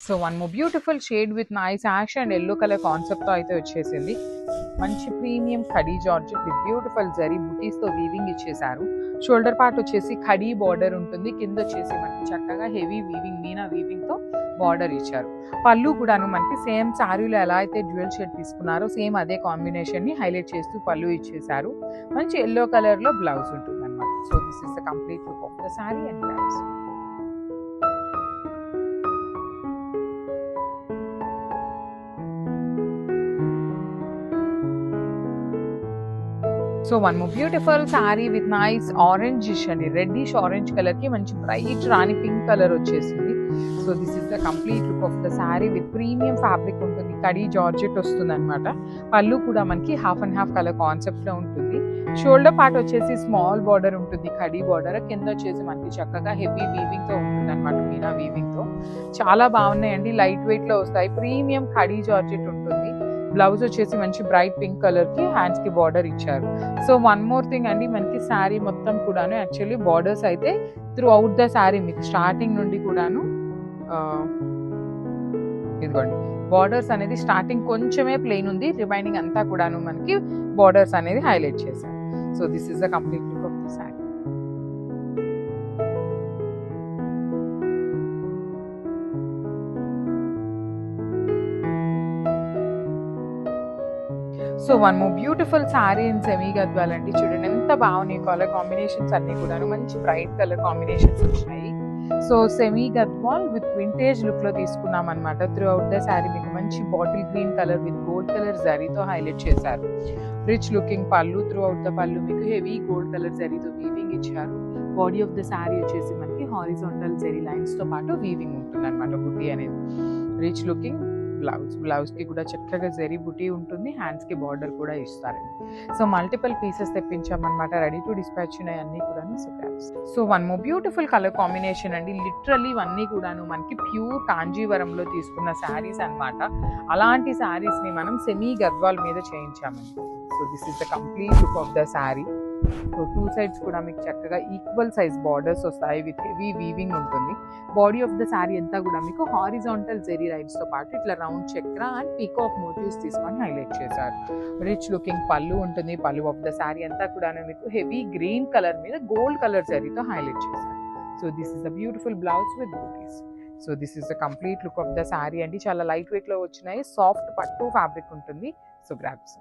So one more beautiful shade with nice ash and yellow colour కాన్సెప్ట్తో అయితే వచ్చేసింది. మంచి premium khadi georgette with beautiful zari బుటీస్తో వీవింగ్ ఇచ్చేసారు. షోల్డర్ పార్ట్ వచ్చేసి ఖడీ బార్డర్ ఉంటుంది, కింద వచ్చేసి మనకి చక్కగా హెవీ వీవింగ్ మీనా వీవింగ్తో బార్డర్ ఇచ్చారు. పళ్ళు కూడాను మనకి సేమ్ శారీలో ఎలా అయితే డ్యూయల్ షేడ్ తీసుకున్నారో సేమ్ అదే కాంబినేషన్ని హైలైట్ చేస్తూ పళ్ళు ఇచ్చేసారు. మంచి ఎల్లో కలర్లో బ్లౌజ్ ఉంటుంది అనమాట. So this is the complete look of the sari and blouse. So one more beautiful sari with nice orangish అండి, రెడ్డిష్ ఆరెంజ్ కలర్ కి మంచి బ్రైట్ రాణి పింక్ కలర్ వచ్చేసింది. So this is the complete look of the sari with premium fabric ఉంటుంది, khadi georgette వస్తుంది అనమాట. పళ్ళు కూడా మనకి half and half colour concept లో ఉంటుంది. షోల్డర్ పార్ట్ వచ్చేసి స్మాల్ బార్డర్ ఉంటుంది, కడీ బార్డర్, కింద వచ్చేసి మనకి చక్కగా హెవీ వీవింగ్ తో ఉంటుంది అనమాట, మీనా వీవింగ్ తో. చాలా బాగున్నాయండి, లైట్ వెయిట్ లో వస్తాయి, ప్రీమియం కడీ జార్జెట్ ఉంటుంది. బ్లౌజ్ వచ్చేసి మంచి బ్రైట్ పింక్ కలర్ కి హ్యాండ్స్ కి బార్డర్ ఇచ్చారు. సో వన్ మోర్ థింగ్ అండి, మనకి శారీ మొత్తం కూడాను యాక్చువల్లీ బార్డర్స్ అయితే త్రూ అవుట్ ద శారీ మీకు స్టార్టింగ్ నుండి కూడాను ఇదిగోండి బార్డర్స్ అనేది స్టార్టింగ్ కొంచెమే ప్లెయిన్ ఉంది, రిమైనింగ్ అంతా కూడాను మనకి బార్డర్స్ అనేది హైలైట్ చేశారు. So this is the complete look of the sari. So one more beautiful sari in semi Gadwal అండి. చూడండి ఎంత బాగున్నాయి కలర్ కాంబినేషన్స్ అన్ని కూడా మంచి బ్రైట్ కలర్ కాంబినేషన్స్ వచ్చినాయి. So semi Gadwal with vintage look లో తీసుకున్నాం అనమాట. త్రూ అవుట్ ద శారీ మీకు మంచి bottle green colour with gold colour జరీతో హైలైట్ చేశారు. రిచ్ లుకింగ్ పళ్ళు, త్రూ అవుట్ ద పళ్ళు మీకు హెవీ గోల్డ్ కలర్ జరీతో వీవింగ్ ఇచ్చారు. బాడీ ఆఫ్ ద శారీ వచ్చేసి మనకి హారిజాంటల్ జరీ లైన్స్ తో పాటు వీవింగ్ ఉంటుంది అనమాట, బుటీ అనేది. రిచ్ లుకింగ్ బ్లౌజ్ కి కూడా చక్కగా జరీ బుటీ ఉంటుంది, హ్యాండ్స్ కి బార్డర్ కూడా ఇస్తారండి. సో మల్టిపుల్ పీసెస్ తెప్పించామన్నమాట, రెడీ టు డిస్పాచ్ ఉన్నాయి అన్ని కూడాను. So one more beautiful colour combination అండి. లిటరల్లీ ఇవన్నీ కూడాను మనకి ప్యూర్ కాంజీవరంలో తీసుకున్న శారీస్ అనమాట. అలాంటి శారీస్ ని మనం సెమీ గద్వాల్ మీద చేయించామండి. So this is the complete look of the sari. So two sides కూడా మీకు చక్కగా ఈక్వల్ సైజ్ బార్డర్స్ వస్తాయి విత్ హెవీ వీవింగ్ ఉంటుంది. బాడీ ఆఫ్ ద శారీ అంతా కూడా మీకు హారిజాంటల్ జెరీ లైన్స్ తో పాటు ఇట్లా రౌండ్ చక్ర అండ్ పీకాక్ మోటివ్స్ తీసుకొని హైలైట్ చేశారు. రిచ్ లుకింగ్ పళ్ళు ఉంటుంది. పళ్ళు ఆఫ్ ద శారీ అంతా కూడా మీకు హెవీ గ్రీన్ కలర్ మీద గోల్డ్ కలర్ జరీతో హైలైట్ చేశారు. So this is the beautiful blouse with butis. So this is the complete look of the sari అండి. చాలా లైట్ వెయిట్ లో వచ్చినాయి, సాఫ్ట్ పట్టు ఫ్యాబ్రిక్ ఉంటుంది. So grabs.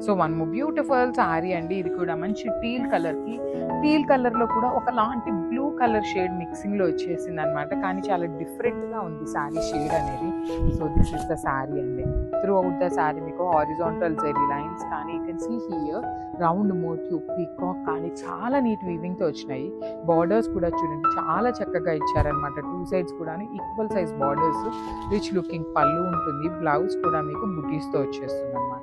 So one more beautiful sari అండి. ఇది కూడా మంచి టీల్ కలర్ లో కూడా ఒకలాంటి బ్లూ కలర్ షేడ్ మిక్సింగ్ లో వచ్చేసింది అనమాట, కానీ చాలా డిఫరెంట్ గా ఉంది శారీ షేడ్ అనేది. So this is the sari అండి. త్రూ అవుట్ ద శారీ మీకు హారిజాంటల్ జెరీ లైన్స్ కానీ you can see here round motif peacock కానీ చాలా నీట్ వీవింగ్ తో వచ్చినాయి. బార్డర్స్ కూడా చూడండి చాలా చక్కగా ఇచ్చారనమాట, టూ సైడ్స్ కూడా equal size borders. Rich looking pallu ఉంటుంది. బ్లౌజ్ కూడా మీకు బుటీస్ తో వచ్చేస్తుంది అనమాట.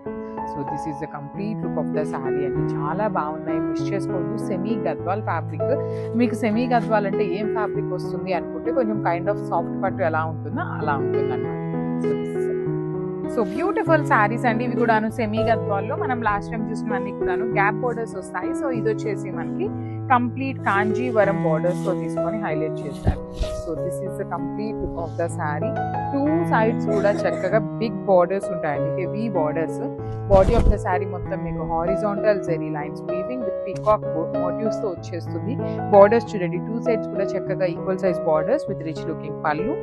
So this is the complete look of the sari అండి. చాలా బాగున్నాయి, మిస్ చేసుకోవద్దు. Semi Gadwal fabric. మీకు సెమీ గద్వాల్ అంటే ఏం ఫ్యాబ్రిక్ వస్తుంది అనుకుంటే కొంచెం కైండ్ ఆఫ్ సాఫ్ట్ పట్టు ఎలా ఉంటుందో అలా ఉంటుంది అనమాట. సో బ్యూటిఫుల్ శారీస్ అండి. ఇవి కూడాను సెమీ గద్వాల్లో మనం లాస్ట్ టైం చూసినవన్నీ కూడాను గ్యాప్ బోర్డర్స్ వస్తాయి. సో ఇది వచ్చేసి మనకి కంప్లీట్ కాంజీవరం బార్డర్స్ తో తీసుకొని హైలైట్ చేస్తారు. So this is the complete look of the sari. Two sides కూడా చక్కగా బిగ్ బార్డర్స్ ఉంటాయండి, heavy borders. Body of the sari మొత్తం మీకు horizontal zari lines weaving with peacock motifs తో వచ్చేస్తుంది. బార్డర్స్ చూడండి, టూ సైడ్స్ కూడా చక్కగా equal size borders with rich looking pallu.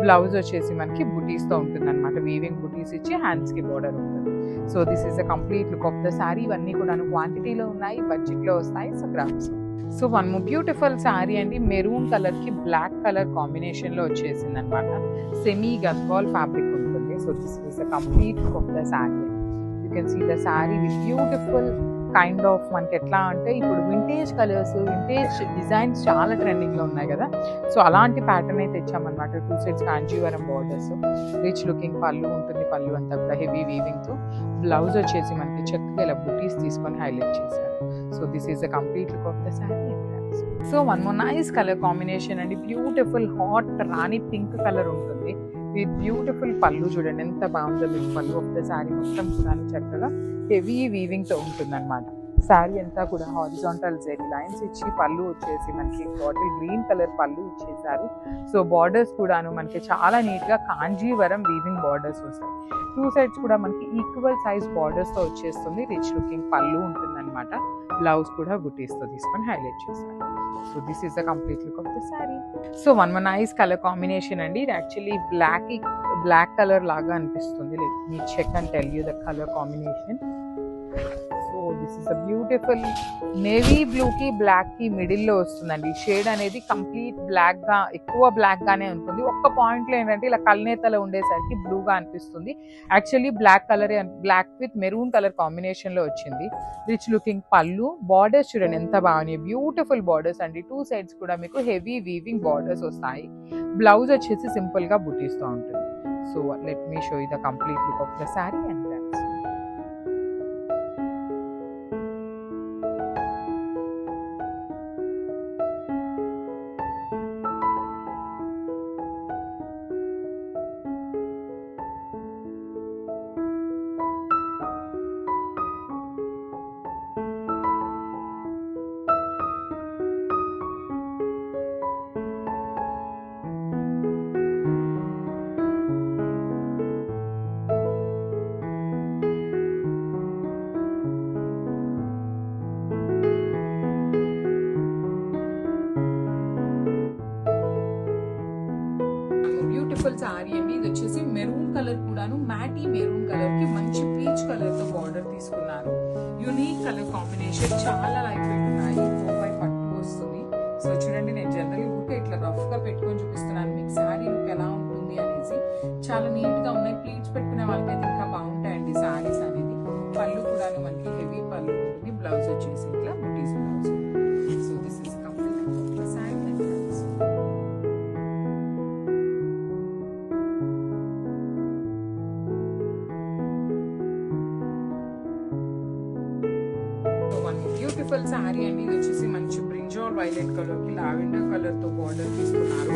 Blouse వచ్చేసి మనకి బుటీస్ తో ఉంటుంది అనమాట, వీవింగ్ బుటీస్ ఇచ్చి హ్యాండ్స్ కి బార్డర్ ఉంటుంది. So this is the complete look of the sari. ఇవన్నీ కూడా క్వాంటిటీలో ఉన్నాయి, బడ్జెట్ లో వస్తాయి. So grams. So one more beautiful sari అండి. మెరూన్ కలర్ కి బ్లాక్ కలర్ కాంబినేషన్ లో వచ్చేసింది అనమాట. సెమీ గద్వాల్ ఫ్యాబ్రిక్ ఉంటుంది. So this is the complete look of the sari. You can see the sari with beautiful kind of మనకి ఎట్లా అంటే ఇప్పుడు వింటేజ్ కలర్స్, వింటేజ్ డిజైన్స్ చాలా ట్రెండింగ్ లో ఉన్నాయి కదా. సో అలాంటి ప్యాటర్న్ అయితే తెచ్చామన్నమాట. Two sides Kanjeevaram borders. Rich looking pallu ఉంటుంది. పళ్ళు అంతా కూడా హెవీ వీవింగ్ తో. బ్లౌజ్ వచ్చేసి మనకి చక్కగా ఇలా బుటీస్ తీసుకొని హైలైట్ చేశారు. So this is the complete look of the sari. So one more nice colour combination అండి. బ్యూటిఫుల్ హాట్ రాణి పింక్ కలర్ ఉంటుంది. ఈ బ్యూటిఫుల్ పళ్ళు చూడండి ఎంత బాగుందో. మీకు పళ్ళు ఆఫ్ ద శారీ మొత్తం కూడా చక్కగా హెవీ వీవింగ్ తో ఉంటుంది అనమాట. శారీ అంతా కూడా హారిజాంటల్ జెరీ లైన్స్ ఇచ్చి పళ్ళు వచ్చేసి మనకి బాటిల్ గ్రీన్ కలర్ పళ్ళు ఇచ్చేసారు. సో బార్డర్స్ కూడాను మనకి చాలా నీట్గా కాంజీవరం వీవింగ్ బార్డర్స్ వస్తాయి. 2 సైడ్స్ కూడా మనకి ఈక్వల్ సైజ్ బార్డర్స్తో వచ్చేస్తుంది. రిచ్ లుకింగ్ పళ్ళు ఉంటుందన్నమాట. బ్లౌజ్ కూడా బుటీస్తో తీసుకొని హైలైట్ చేశారు. So this is the complete look of the sari. So one nice colour combination అండి. ఇది యాక్చువల్లీ బ్లాక్ కలర్ లాగా అనిపిస్తుంది. Let me check and tell you the colour combination. So this is a beautiful navy బ్లూకి బ్లాక్కి మిడిల్లో వస్తుందండి. Shade అనేది complete బ్లాక్గా ఎక్కువ బ్లాక్గానే ఉంటుంది. ఒక్క పాయింట్లో ఏంటంటే ఇలా కల్నేతలో ఉండేసరికి బ్లూగా అనిపిస్తుంది. యాక్చువల్లీ బ్లాక్ కలరే, బ్లాక్ విత్ మెరూన్ కలర్ కాంబినేషన్లో వచ్చింది. రిచ్ లుకింగ్ పళ్ళు. బార్డర్స్ చూడండి ఎంత బాగున్నాయి, బ్యూటిఫుల్ బార్డర్స్ అండి. 2 సైడ్స్ కూడా మీకు హెవీ వీవింగ్ బార్డర్స్ వస్తాయి. బ్లౌజ్ వచ్చేసి సింపుల్గా బుటీస్తో ఉంటుంది. So let me show you the complete look of the sari and beautiful sorry అండి. ఇది వచ్చేసి మెరూన్ కలర్ కూడాను మ్యాటీ మెరూన్ కలర్ కి మంచి పీచ్ కలర్ తో బార్డర్ తీసుకున్నారు. యూనిక్ కలర్ కాంబినేషన్, చాలా లైట్ వెయిట్ ఉన్నాయి. 4 పట్టు వస్తుంది. సో చూడండి, నేను జనరల్ ఊరికే ఇట్లా రఫ్ గా పెట్టుకొని చూపిస్తున్నాను మీకు శారీ లుక్ ఎలా ఉంటుంది అనేసి. చాలా నీట్ గా ఉన్నాయి. ప్లీట్స్ పెట్టుకునే వాళ్ళకైతే ఇంకా బాగుంటాయండి శారీస్ అనేది. పళ్ళు కూడాను మనకి హెవీ పళ్ళు ఉంటుంది. బ్లౌజ్ వచ్చేసి ఇట్లా బుటీస్ blouse. So this is complete sari. Beautiful sari అండి. ఇది వచ్చేసి మంచి బ్రింజాల్ వైలెట్ కలర్ కి లావెండర్ కలర్ తో బార్డర్ తీసుకున్నారు.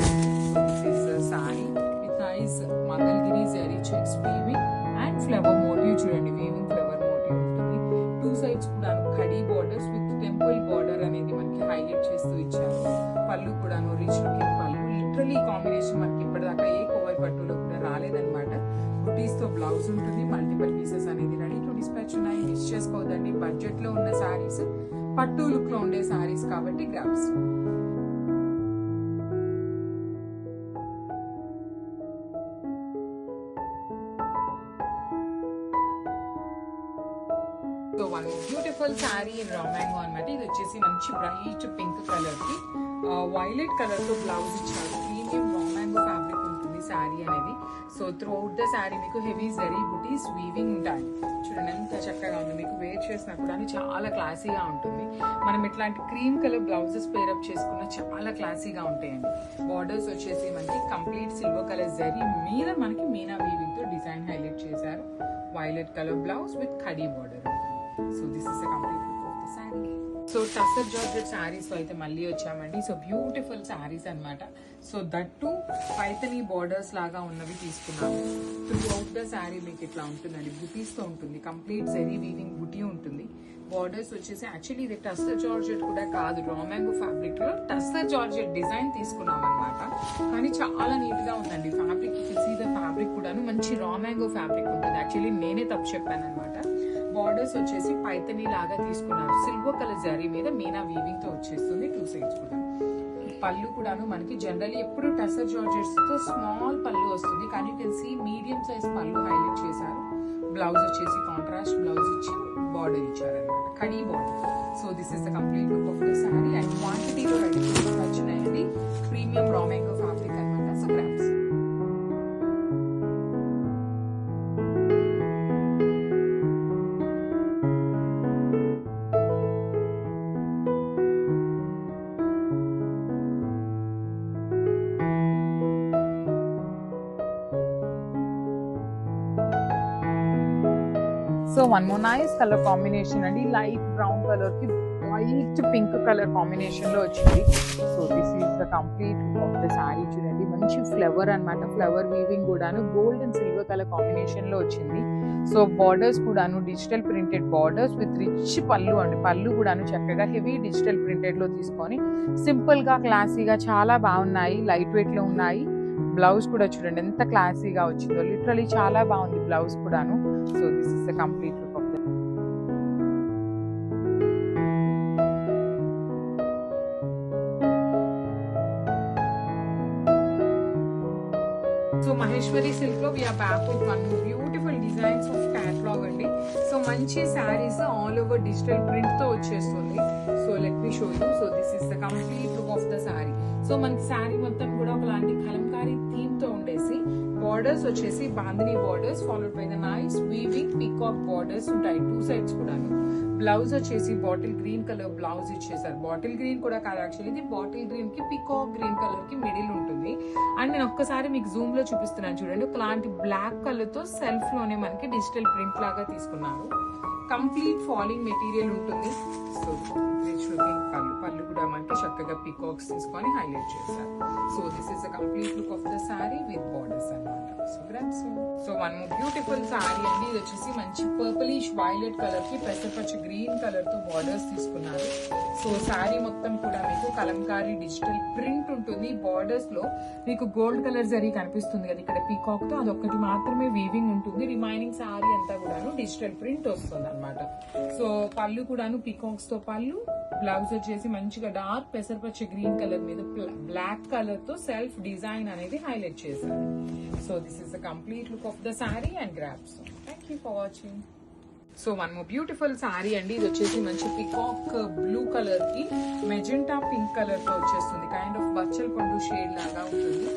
Sari with nice Mangalagiri zari checks weaving and flower motive. చూడండి, వీవింగ్ ఫ్లవర్ మోటివ్ ఉంటుంది. 2 సైడ్స్ కూడా khadi borders with temple border అనేది మనకి హైలైట్ చేస్తూ ఇచ్చారు. పళ్ళు కూడాను రిచ్ లుకింగ్ పళ్ళు. లిటరలీ కాంబినేషన్ మనకి ఇప్పటిదాకా ఏ కోవై పట్టులో కూడా రాలేదన్నమాట. బుటీస్ తో బ్లౌజ్ ఉంటుంది. మల్టిపుల్ పీసెస్ అనేది రెడీ టు డిస్పాచ్ ఉన్నాయి. మిస్ చేసుకోవద్దండి. బడ్జెట్ లో ఉన్న శారీస్, పట్టు లుక్ లో ఉండే శారీస్ కాబట్టి grabs. So one beautiful sari in raw mango అనమాట. ఇది వచ్చేసి మంచి బ్రైట్ పింక్ కలర్ కి వైలెట్ కలర్ తో బ్లౌజ్ ఇచ్చారు. ప్రీమియం రా మ్యాంగో ఫ్యాబ్రిక్ ఉంటుంది శారీ అనేది. So throughout the sari మీకు హెవీ జరీ బుటీస్ వీవింగ్ ఉంటాయి. చూడండి ఎంత చక్కగా ఉంది. మీకు వేర్ చేసినా కూడా చాలా క్లాసీగా ఉంటుంది. మనం ఇట్లాంటి క్రీమ్ కలర్ బ్లౌజెస్ పేరప్ చేసుకున్న చాలా క్లాసీగా ఉంటాయండి. బార్డర్స్ వచ్చేసి మనకి కంప్లీట్ సిల్వర్ కలర్ జరీ మీద మనకి మీనా వీవింగ్ తో డిజైన్ హైలైట్ చేశారు. Violet colour blouse with khadi border. So this is a complete look of the sari. So tussar georgette saris తో అయితే మళ్ళీ వచ్చామండి. సో బ్యూటిఫుల్ శారీస్ అనమాట. సో దట్టు పైతనీ బార్డర్స్ లాగా ఉన్నవి తీసుకున్నాము. త్రూ అవుట్ ద శారీ మీకు ఇట్లా ఉంటుందండి. బుటీస్ తో ఉంటుంది. కంప్లీట్ జరీ వీవింగ్ బుటీ ఉంటుంది. బార్డర్స్ వచ్చేసి యాక్చువల్లీ ఇది టస్సర్ జార్జెట్ కూడా కాదు, రా మ్యాంగో ఫ్యాబ్రిక్ లో టస్సర్ జార్జెట్ డిజైన్ తీసుకున్నాం అనమాట. కానీ చాలా నీట్ గా ఉందండి ఫ్యాబ్రిక్. సీదా ఫ్యాబ్రిక్ కూడాను మంచి రా మ్యాంగో ఫ్యాబ్రిక్ ఉంటుంది. యాక్చువల్లీ నేనే తప్పు చెప్పాను అనమాట. బార్డర్స్ వచ్చేసి పైతనీ లాగా తీసుకున్నారు. సిల్వర్ కలర్ జరీ మీద మీనా వీవింగ్ తో వచ్చేస్తుంది. 2 సైడ్స్ కూడా. పళ్ళు కూడాను మనకి జనరల్లీ ఎప్పుడు టస్సర్ జార్జెట్స్ తో స్మాల్ పళ్ళు వస్తుంది, కానీ తెలిసి మీడియం సైజ్ పళ్ళు హైలైట్ చేశారు. బ్లౌజ్ వచ్చేసి కాంట్రాస్ట్ బ్లౌజ్ ఇచ్చి బార్డర్ ఇచ్చారనమాట, khadi border. So this is the complete look of the sari. And క్వాంటిటీలో రెడీ వచ్చినాయండి. ప్రీమియం రా మ్యాంగో ఫ్యాబ్రిక్ అనమాట. So grams. So one more nice colour combination అండి. లైట్ బ్రౌన్ కలర్ కి బ్రైట్ పింక్ కలర్ కాంబినేషన్ లో వచ్చింది. So this is the complete of the sari. చూడండి మంచి ఫ్లవర్ అన్నమాట, ఫ్లవర్ వీవింగ్ కూడాను gold and silver colour combination లో వచ్చింది. సో బార్డర్స్ కూడాను digital printed borders with rich పళ్ళు అండి. పళ్ళు కూడాను చక్కగా హెవీ డిజిటల్ ప్రింటెడ్ లో తీసుకొని సింపుల్ గా క్లాసీగా చాలా బాగున్నాయి, లైట్ వెయిట్ లో ఉన్నాయి. బ్లౌజ్ కూడా చూడండి ఎంత క్లాసీగా వచ్చిందో, లిటరలీ చాలా బాగుంది బ్లౌజ్ కూడాను. So this is the complete look of the. So Maheshwari silk లో we are back with one beautiful designs of catalogue అండి. సో మంచి saris all over digital print తో వచ్చేస్తుంది. So let me show you. So this is the complete look of the sari. So మనకి శారీ మొత్తం కూడా ఒకలాంటి Kalamkari theme తో ఉండేసి బార్డర్స్ వచ్చేసి bandhani borders followed by the nice weaving peacock borders ఉంటాయి టూ సైడ్స్ కూడాను. బ్లౌజ్ వచ్చేసి బాటిల్ గ్రీన్ కలర్ బ్లౌజ్ ఇచ్చేసారు. బాటిల్ గ్రీన్ కూడా కాదు, యాక్చువల్లీ ఇది బాటిల్ గ్రీన్ కి పీకాక్ గ్రీన్ కలర్ కి మిడిల్ ఉంటుంది. అండ్ నేను ఒక్కసారి మీకు జూమ్ లో చూపిస్తున్నాను చూడండి. ఒకలాంటి బ్లాక్ కలర్ తో సెల్ఫ్ లోనే మనకి డిజిటల్ ప్రింట్ లాగా తీసుకున్నారు. కంప్లీట్ ఫాలింగ్ మెటీరియల్ ఉంటుంది. సో పళ్ళు కూడా మనకి చక్కగా పీకాక్స్ తీసుకొని హైలైట్ చేశారు. So this is the complete look of the sorry with borders అన్నమాట. సో వన్ బ్యూటిఫుల్ సారీ అండి. ఇది వచ్చేసి మంచి పర్పులిష్ వైలెట్ కలర్ కి పెసరపచ్చ గ్రీన్ కలర్ తో బార్డర్స్ తీసుకున్నారు. సో సారీ మొత్తం కూడా మీకు కలంకారీ డిజిటల్ ప్రింట్ ఉంటుంది. బార్డర్స్ లో మీకు గోల్డ్ కలర్ జరీ కనిపిస్తుంది కదా ఇక్కడ పీకాక్ తో, అదొక్కటి మాత్రమే వీవింగ్ ఉంటుంది. రిమైనింగ్ సారీ అంతా కూడాను డిజిటల్ ప్రింట్ వస్తుంది అనమాట. సో పళ్ళు కూడాను పీకాక్స్ తో పళ్ళు. బ్లౌజ్ వచ్చేసి మంచిగా డార్క్ పెసరపచ్చ గ్రీన్ కలర్ మీద బ్లాక్ కలర్ తో సెల్ఫ్ డిజైన్ అనేది హైలైట్ చేశారు. So this is the complete look of the sari and grasp. Thank you for watching. So one more beautiful sorry అండి. ఇది వచ్చేసి మంచి పికాక్ బ్లూ కలర్ కి మెజెంటా పింక్ కలర్ తో వచ్చేస్తుంది. కైండ్ ఆఫ్ బచ్చల్ పండు షేడ్ లాగా ఉంటుంది.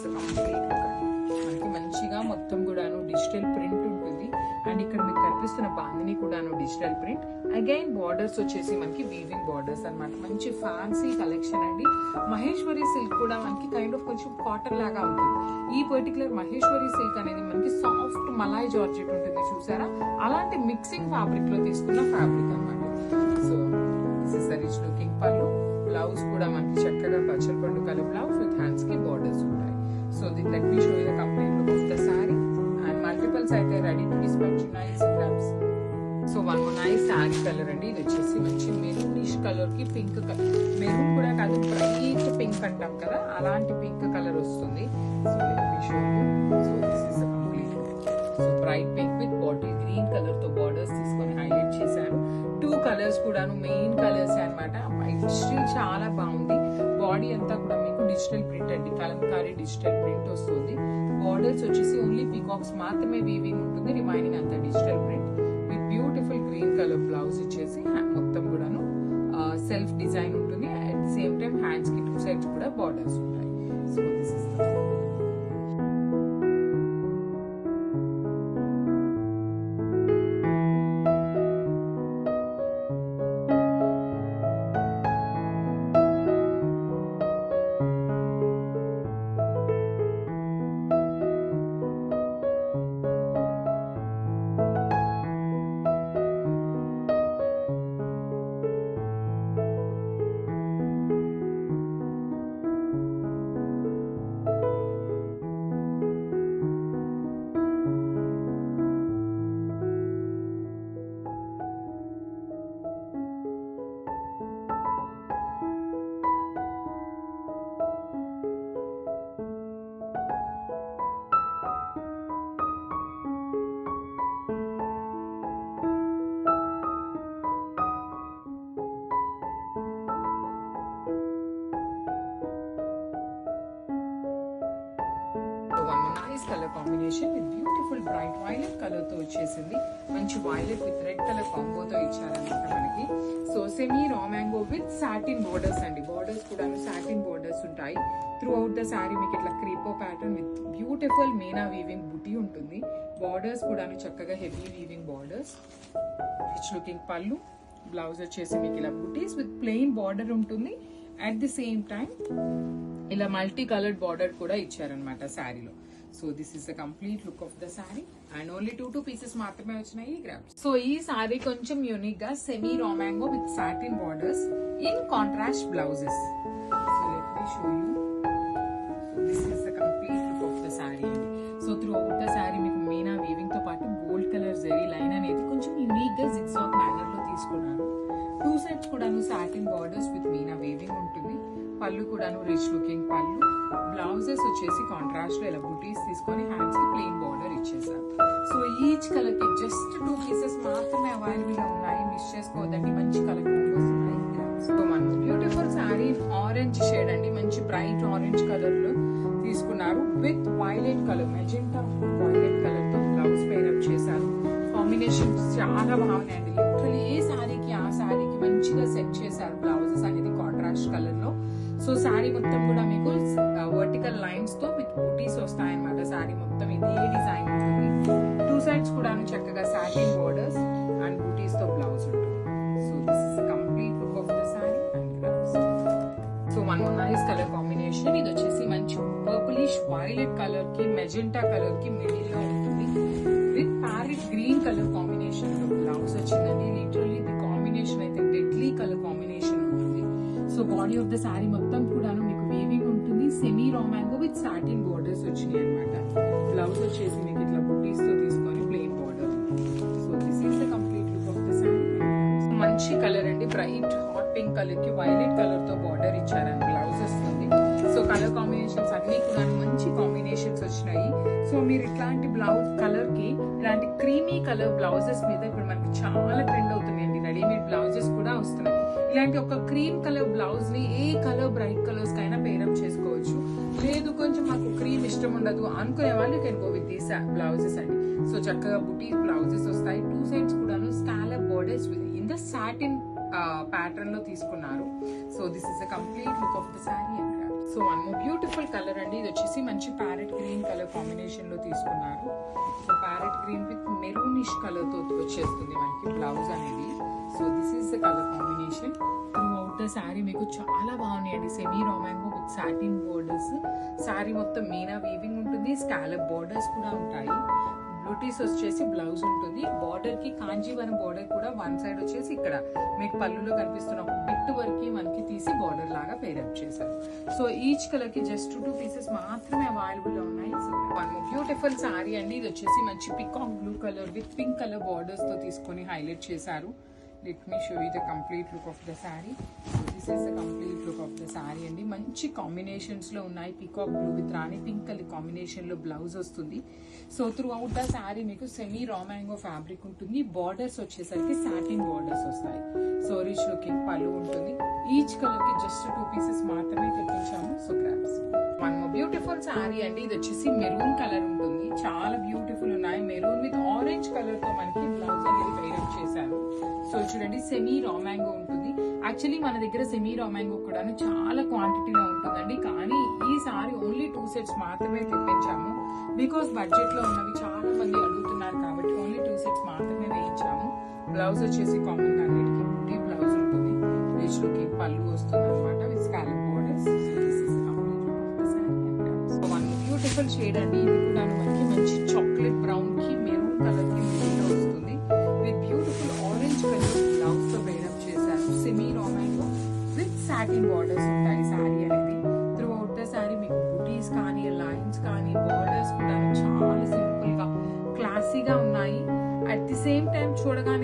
సో మనకి మంచిగా మొత్తం కూడాను డిజిటల్ ప్రింట్ ఉంటుంది. అండ్ ఇక్కడ మీకు కనిపిస్తున్న బాందిని కూడాను డిజిటల్ ప్రింట్. అగైన్ బార్డర్స్ వచ్చేసి మనకి వీవింగ్ బార్డర్స్ అన్నమాట. మంచి ఫ్యాన్సీ కలెక్షన్ అండి. మహేశ్వరి సిల్క్ కూడా మనకి కైండ్ ఆఫ్ కొంచెం కాటన్ లాగా ఉంటుంది. ఈ పర్టికులర్ మహేశ్వరి సిల్క్ అనేది మనకి సాఫ్ట్ మలాయ్ జార్జెట్ ఉంటుంది చూసారా, అలాంటి మిక్సింగ్ ఫ్యాబ్రిక్ లో తీసుకున్న ఫ్యాబ్రిక్ అన్నమాట. So this is the rich looking pallu. Blouse కూడా మనకి చక్కగా పచ్చల్ పండు కలర్ బ్లౌజ్ విత్ హ్యాండ్స్ కి బార్డర్స్ ఉంటాయి. So let me show you the complete look of the sari. And multiples అయితే ready to dispatch. Nice grabs. So one more nice sari colour అండి. ఇది వచ్చేసి మంచి మెరూనిష్ కలర్ కి పింక్ కలర్, మెరూన్ కూడా కాదు బ్రైట్ పింక్ అంటాం కదా, అలాంటి పింక్ కలర్ వస్తుంది. So this is complete. So bright pink with bottle green colour తో బార్డర్స్ తీసుకొని హైలైట్ చేశారు. టూ కలర్స్ కూడాను మెయిన్ కలర్స్ అన్నమాట. స్టిల్ చాలా బాగుంది. బాడీ అంతా కూడా మీకు డిజిటల్ ప్రింట్ అండి, కలంకారీ డిజిటల్ ప్రింట్ వస్తుంది. బార్డర్స్ వచ్చేసి ఓన్లీ పీకాక్స్ మాత్రమే వీవింగ్ ఉంటుంది. రిమైనింగ్ అంతా digital print with beautiful green colour blouse ఇచ్చేసి మొత్తం కూడాను సెల్ఫ్ డిజైన్ ఉంటుంది. At the same time hands కి టూ సైడ్స్ కూడా బార్డర్స్ ఉంటాయి. So this is colour combination with beautiful bright violet colour తో వచ్చేసింది. మంచి వైలెట్ విత్ రెడ్ కలర్ కాంబోతో ఇచ్చారనమాట మనకి. So semi raw mango with satin borders అండి. బోర్డర్స్ కూడా సాటిన్ బోర్డర్స్ ఉంటాయి. త్రూ అవుట్ ద శారీ మీకు ఇట్లా క్రీపో pattern with beautiful meena weaving buti ఉంటుంది. బార్డర్స్ కూడా చక్కగా heavy weaving borders. Rich looking pallu. Blouse వచ్చేసి మీకు ఇలా బుటీస్ విత్ ప్లెయిన్ బార్డర్ ఉంటుంది. అట్ ది సేమ్ టైం ఇలా మల్టీ కలర్డ్ బార్డర్ కూడా ఇచ్చారనమాట శారీలో. So this is the complete look of the sari and only 2 pieces మాత్రమే వచ్చినాయి గ్రాబ్స్. సో ఈ శారీ కొంచెం యూనిక్ గా semi raw mango with satin borders in contrast blouses. So let me show you. This is the complete look of the sari అండి. So throughout the sari మీకు meena weaving తో పాటు gold colour zari line అనేది కొంచెం unique గా zigzag manner లో తీసుకున్నారు. 2 sides కూడాను satin borders with Meena weaving ఉంటుంది. పళ్ళు కూడాను రిచ్ లుకింగ్ పళ్ళు. బ్లౌజెస్ వచ్చేసి కాంట్రాస్ట్ లో ఇలా బుటీస్ తీసుకొని హ్యాండ్స్ కి ప్లెయిన్ బార్డర్ ఇచ్చేసారు. సో ఈచ్ కలర్ కి జస్ట్ 2 పీసెస్ మాత్రమే అవైలబుల్ గా ఉన్నాయి. మిస్ చేసుకోవద్దండి, మంచి కలర్ కాంబోస్ ఉన్నాయి. సో మన బ్యూటిఫుల్ శారీ ఆరెంజ్ షేడ్ అండి, మంచి బ్రైట్ ఆరెంజ్ కలర్ లో తీసుకున్నారు with violet colour, magenta violet colour తో బ్లౌజ్ పేరప్ చేశారు. కాంబినేషన్ చాలా బాగున్నాయండి. లిటరలీ ఏ శారీకి ఆ శారీకి మంచిగా సెట్ చేశారు బ్లౌజెస్ అనేది కాంట్రాస్ట్ కలర్ లో. సో శారీ మొత్తం కూడా మీకు వర్టికల్ లైన్స్ తో విత్ బూటీస్ వస్తాయన్నమాట. శారీ మొత్తం ఇదే డిజైన్ ఉంటుంది. 2 సైడ్స్ కూడా చక్కగా సాటిన్ బోర్డర్స్ అండ్ బూటీస్ తో బ్లౌజ్ ఉంటుంది. So this is complete look of the sari and grabs. So one nice colour combination. ఇది వచ్చేసి మంచి పర్పులిష్ వైలెట్ కలర్ కి మెజెంటా కలర్ కి మిడిల్ లో ఉంటుంది with parrot green colour combination లో బ్లౌజ్ వచ్చిందండి. లిటరల్లీ ది కాంబినేషన్ అయితే డెడ్లీ కలర్ కాంబినేషన్ ఉంటుంది. So body of the sari మొత్తం కూడాను మీకు వీవింగ్ ఉంటుంది. Semi raw mango with satin borders వచ్చినాయి అనమాట. బ్లౌజ్ వచ్చేసి మీకు ఇట్లా బుటీస్ తో తీసుకొని plain border. So this is the complete look of the sari. మంచి కలర్ అండి, బ్రైట్ హాట్ పింక్ కలర్ కి వైలెట్ కలర్ తో బార్డర్ ఇచ్చారని బ్లౌజ్ వస్తుంది. సో కలర్ కాంబినేషన్స్ అన్ని కూడా మంచి కాంబినేషన్స్ వచ్చినాయి. సో మీరు ఇట్లాంటి బ్లౌజ్ కలర్ కి ఇలాంటి క్రీమీ కలర్ బ్లౌజెస్ మీద ఇప్పుడు మనకి చాలా ట్రెండ్ అవుతున్నాయండి. రెడీమేడ్ బ్లౌజెస్ కూడా వస్తున్నాయి. ఇలాంటి ఒక క్రీమ్ కలర్ బ్లౌజ్ ని ఏ కలర్ బ్రైట్ కలర్స్ కైనా పేరప్ చేసుకోవచ్చు. లేదు కొంచెం మాకు క్రీమ్ ఇష్టం ఉండదు అనుకునే వాళ్ళు can go with these blouses అండి. సో చక్కగా బుటీ బ్లౌజెస్ వస్తాయి. 2 సైడ్స్ కూడాను scallop borders in the satin pattern లో తీసుకున్నారు. So this is the complete look of the sari and grabs. So one more beautiful colour అండి. ఇది వచ్చేసి మంచి ప్యారెట్ గ్రీన్ కలర్ కాంబినేషన్ లో తీసుకున్నారు. So parrot green with maroonish colour తో వచ్చేస్తుంది మనకి బ్లౌజ్ అనేది. So this is the colour combination. Through out the sari మీకు చాలా బాగున్నాయండి. Semi raw mango with satin borders. Sari మొత్తం మీనా వీవింగ్ ఉంటుంది. స్కాలప్ బోర్డర్స్ కూడా ఉంటాయి. బూటీస్ వచ్చేసి బ్లౌజ్ ఉంటుంది. బార్డర్ కి కాంజీవరం బార్డర్ కూడా 1 సైడ్ వచ్చేసి ఇక్కడ మీకు పళ్ళులో కనిపిస్తున్న ఒక బిట్ వరకు మనకి తీసి బార్డర్ లాగా పేరప్ చేశారు. సో ఈచ్ కలర్ కి జస్ట్ 2 పీసెస్ మాత్రమే అవైలబుల్ గా ఉన్నాయి. వన్ బ్యూటిఫుల్ శారీ అండి. ఇది వచ్చేసి మంచి peacock blue colour with pink colour borders తో తీసుకొని హైలైట్ చేశారు. Let me show you the complete look of the sari. This is the complete look of the sari అండి. మంచి కాంబినేషన్స్ లో ఉన్నాయి. Peacock blue with Rani pink colour combination లో blouse వస్తుంది. So throughout the sari మీకు సెమీ రా మ్యాంగో ఫ్యాబ్రిక్ ఉంటుంది. Borders వచ్చేసరికి satin borders వస్తాయి. సో రిచ్ లుకింగ్ పళ్ళు ఉంటుంది. ఈచ్ కలర్ కి జస్ట్ 2 పీసెస్ మాత్రమే తెప్పించాము. So grabs. One beautiful sari అండి. ఇది వచ్చేసి మెరూన్ కలర్ ఉంటుంది. చాలా బ్యూటిఫుల్ ఉన్నాయి. మెరూన్ విత్ ఆరెంజ్ కలర్ తో మనకి బ్లౌజ్ అనేది పేరప్ చేశారు. సో చూడండి సెమీ రా మ్యాంగో ఉంటుంది. యాక్చువల్లీ మన దగ్గర సెమీ రా మ్యాంగో కూడా చాలా క్వాంటిటీలో ఉంటుందండి. కానీ ఈ సారీ ఓన్లీ 2 సెట్స్ మాత్రమే తెప్పించాము. బికాస్ బడ్జెట్ లో ఉన్నవి చాలా మంది అడుగుతున్నారు కాబట్టి ఓన్లీ 2 సెట్స్ మాత్రమే వేయించాము. బ్లౌజ్ వచ్చేసి కామన్ గా అన్నిటికీ బుటీ బ్లౌజ్ ఉంటుంది. రిచ్ లుకింగ్ పళ్ళు వస్తుంది అనమాట with scallop borders. So one beautiful shade అండి. ఇది కూడా మనకి మంచి చాక్లెట్ బ్రౌన్ కి మెరూన్ కలర్ కి మిడిల్ లో వస్తుంది with beautiful orange colour blouse తో పేరప్ చేశారు. Semi raw mango with satin borders ఉంటాయి శారీ అనేది. త్రూ అవుట్ ద శారీ మీకు బుటీస్ కానీ లైన్స్ కానీ బార్డర్స్ కూడా చాలా సింపుల్ గా క్లాసీగా ఉన్నాయి. అట్ ది సేమ్ టైం చూడగానే